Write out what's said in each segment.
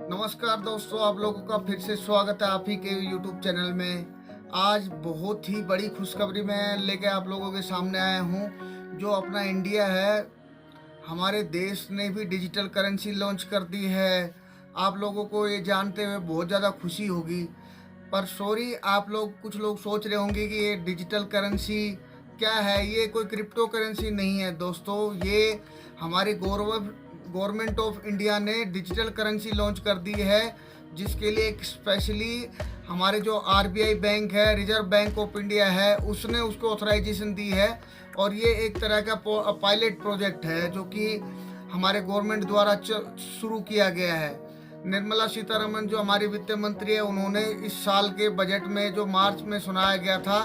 नमस्कार दोस्तों, आप लोगों का फिर से स्वागत है आप ही के यूट्यूब चैनल में। आज बहुत ही बड़ी खुशखबरी मैं लेके आप लोगों के सामने आया हूँ। जो अपना इंडिया है, हमारे देश ने भी डिजिटल करेंसी लॉन्च कर दी है। आप लोगों को ये जानते हुए बहुत ज़्यादा खुशी होगी। पर सॉरी, आप लोग कुछ लोग सोच रहे होंगे कि ये डिजिटल करेंसी क्या है। ये कोई क्रिप्टो करेंसी नहीं है दोस्तों। ये हमारी गवर्नमेंट ऑफ इंडिया ने डिजिटल करेंसी लॉन्च कर दी है, जिसके लिए एक स्पेशली हमारे जो आरबीआई बैंक है, रिजर्व बैंक ऑफ इंडिया है, उसने उसको ऑथराइजेशन दी है। और ये एक तरह का पायलट प्रोजेक्ट है जो कि हमारे गवर्नमेंट द्वारा शुरू किया गया है। निर्मला सीतारमन जो हमारी वित्त मंत्री है, उन्होंने इस साल के बजट में जो मार्च में सुनाया गया था,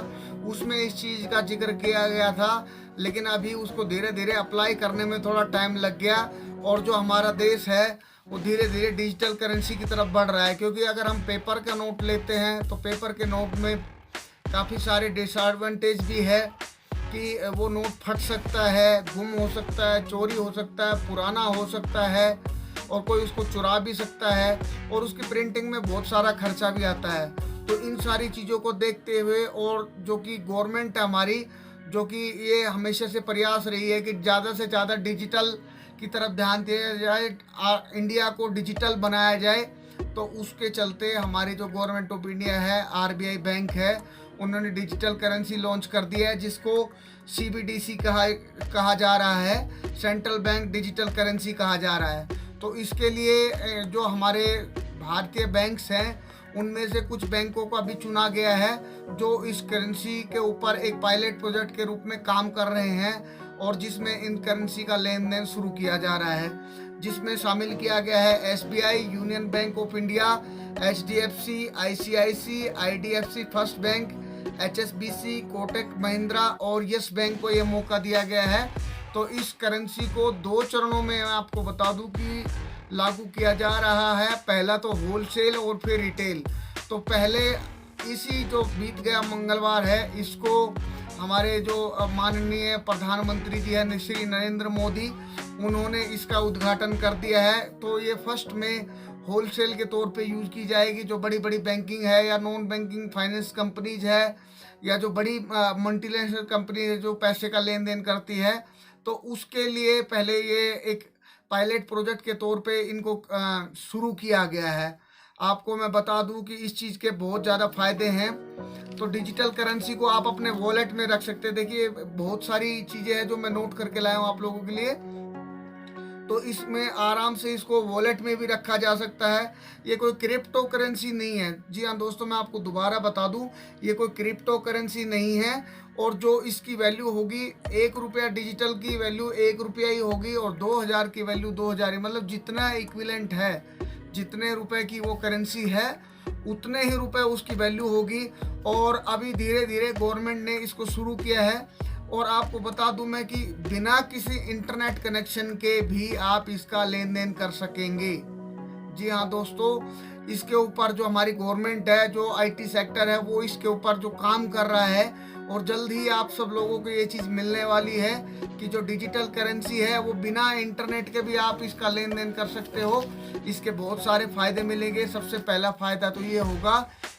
उसमें इस चीज़ का जिक्र किया गया था। लेकिन अभी उसको धीरे धीरे अप्लाई करने में थोड़ा टाइम लग गया। और जो हमारा देश है वो धीरे धीरे डिजिटल करेंसी की तरफ बढ़ रहा है। क्योंकि अगर हम पेपर का नोट लेते हैं तो पेपर के नोट में काफ़ी सारे डिसएडवांटेज भी है कि वो नोट फट सकता है, गुम हो सकता है, चोरी हो सकता है, पुराना हो सकता है, और कोई उसको चुरा भी सकता है, और उसकी प्रिंटिंग में बहुत सारा खर्चा भी आता है। तो इन सारी चीज़ों को देखते हुए, और जो कि गवर्नमेंट है हमारी, जो कि ये हमेशा से प्रयास रही है कि ज़्यादा से ज़्यादा डिजिटल की तरफ ध्यान दिया जाए, इंडिया को डिजिटल बनाया जाए। तो उसके चलते हमारी जो गवर्नमेंट ऑफ इंडिया है, आरबीआई बैंक है, उन्होंने डिजिटल करेंसी लॉन्च कर दिया है, जिसको सीबीडीसी कहा जा रहा है, सेंट्रल बैंक डिजिटल करेंसी कहा जा रहा है। तो इसके लिए जो हमारे भारतीय बैंक्स हैं, उनमें से कुछ बैंकों को अभी चुना गया है जो इस करेंसी के ऊपर एक पायलट प्रोजेक्ट के रूप में काम कर रहे हैं, और जिसमें इन करेंसी का लेन देन शुरू किया जा रहा है। जिसमें शामिल किया गया है SBI, Union Bank of India, HDFC, ICIC, IDFC First Bank, HSBC, Kotak Mahindra और यस बैंक को ये मौका दिया गया है। तो इस करेंसी को 2 चरणों में मैं आपको बता दूं कि लागू किया जा रहा है। पहला तो होलसेल और फिर रिटेल। तो पहले इसी जो बीत गया मंगलवार है, इसको हमारे जो माननीय प्रधानमंत्री जी हैं, श्री नरेंद्र मोदी, उन्होंने इसका उद्घाटन कर दिया है। तो ये फर्स्ट में होलसेल के तौर पे यूज़ की जाएगी। जो बड़ी बड़ी बैंकिंग है या नॉन बैंकिंग फाइनेंस कंपनीज है, या जो बड़ी मल्टीनेशनल कंपनी है जो पैसे का लेन देन करती है, तो उसके लिए पहले ये एक पायलट प्रोजेक्ट के तौर पे इनको शुरू किया गया है। आपको मैं बता दूं कि इस चीज़ के बहुत ज़्यादा फ़ायदे हैं। तो डिजिटल करेंसी को आप अपने वॉलेट में रख सकते हैं। देखिए, बहुत सारी चीज़ें हैं जो मैं नोट करके लाया हूँ आप लोगों के लिए। तो इसमें आराम से इसको वॉलेट में भी रखा जा सकता है। ये कोई क्रिप्टो करेंसी नहीं है। जी हाँ दोस्तों, मैं आपको दोबारा बता दूं, ये कोई क्रिप्टो करेंसी नहीं है। और जो इसकी वैल्यू होगी, 1 रुपया डिजिटल की वैल्यू 1 रुपया ही होगी, और 2000 की वैल्यू 2000 ही। मतलब जितना इक्विवेलेंट है, जितने रुपए की वो करेंसी है, उतने ही रुपए उसकी वैल्यू होगी। और अभी धीरे धीरे गवर्नमेंट ने इसको शुरू किया है। और आपको बता दूं मैं कि बिना किसी इंटरनेट कनेक्शन के भी आप इसका लेन देन कर सकेंगे। जी हाँ दोस्तों, इसके ऊपर जो हमारी गवर्नमेंट है, जो आईटी सेक्टर है, वो इसके ऊपर जो काम कर रहा है। और जल्द ही आप सब लोगों को ये चीज़ मिलने वाली है कि जो डिजिटल करेंसी है, वो बिना इंटरनेट के भी आप इसका लेन देन कर सकते हो। इसके बहुत सारे फ़ायदे मिलेंगे। सबसे पहला फ़ायदा तो ये होगा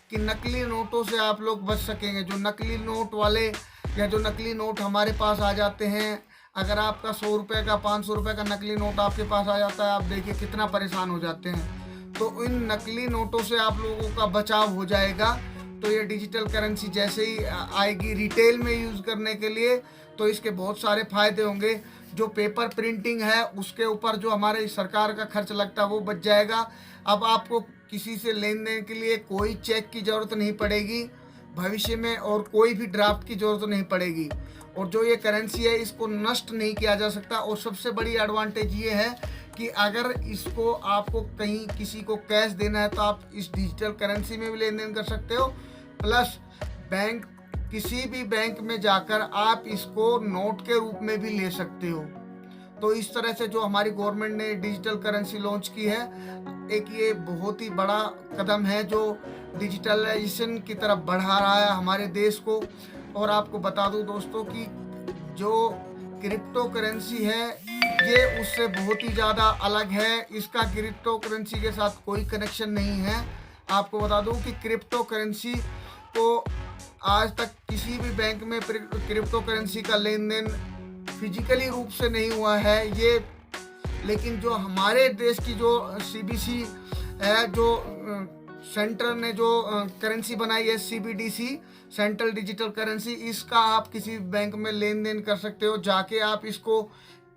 कि नकली नोटों से आप लोग बच सकेंगे। जो नकली नोट वाले या जो नकली नोट हमारे पास आ जाते हैं, अगर आपका 100 रुपये का, 500 रुपये का नकली नोट आपके पास आ जाता है, आप देखिए कितना परेशान हो जाते हैं। तो इन नकली नोटों से आप लोगों का बचाव हो जाएगा। तो ये डिजिटल करेंसी जैसे ही आएगी रिटेल में यूज़ करने के लिए, तो इसके बहुत सारे फ़ायदे होंगे। जो पेपर प्रिंटिंग है, उसके ऊपर जो हमारे सरकार का खर्च लगता है, वो बच जाएगा। अब आपको किसी से लेन देन के लिए कोई चेक की ज़रूरत नहीं पड़ेगी भविष्य में, और कोई भी ड्राफ्ट की ज़रूरत नहीं पड़ेगी। और जो ये करेंसी है, इसको नष्ट नहीं किया जा सकता। और सबसे बड़ी एडवांटेज ये है कि अगर इसको आपको कहीं किसी को कैश देना है, तो आप इस डिजिटल करेंसी में भी लेन देन कर सकते हो। प्लस बैंक, किसी भी बैंक में जाकर आप इसको नोट के रूप में भी ले सकते हो। तो इस तरह से जो हमारी गवर्नमेंट ने डिजिटल करेंसी लॉन्च की है, एक ये बहुत ही बड़ा कदम है जो डिजिटलाइजेशन की तरफ बढ़ा रहा है हमारे देश को। और आपको बता दूं दोस्तों कि जो क्रिप्टो करेंसी है ये उससे बहुत ही ज़्यादा अलग है। इसका क्रिप्टो करेंसी के साथ कोई कनेक्शन नहीं है। आपको बता दूं कि क्रिप्टो करेंसी को आज तक किसी भी बैंक में क्रिप्टो करेंसी का लेन देन फिजिकली रूप से नहीं हुआ है ये। लेकिन जो हमारे देश की जो सीबीसी है, जो सेंटर ने जो करेंसी बनाई है सीबीडीसी, सेंट्रल डिजिटल करेंसी, इसका आप किसी बैंक में लेन देन कर सकते हो, जाके आप इसको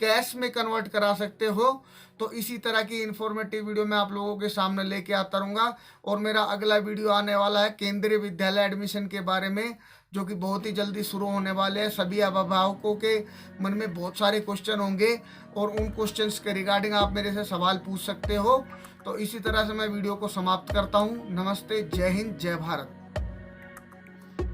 कैश में कन्वर्ट करा सकते हो। तो इसी तरह की इन्फॉर्मेटिव वीडियो मैं आप लोगों के सामने लेके आता रहूँगा। और मेरा अगला वीडियो आने वाला है केंद्रीय विद्यालय एडमिशन के बारे में, जो कि बहुत ही जल्दी शुरू होने वाले हैं। सभी अभिभावकों के मन में बहुत सारे क्वेश्चन होंगे और उन क्वेश्चंस के रिगार्डिंग आप मेरे से सवाल पूछ सकते हो। तो इसी तरह से मैं वीडियो को समाप्त करता हूँ। नमस्ते, जय हिंद, जय भारत।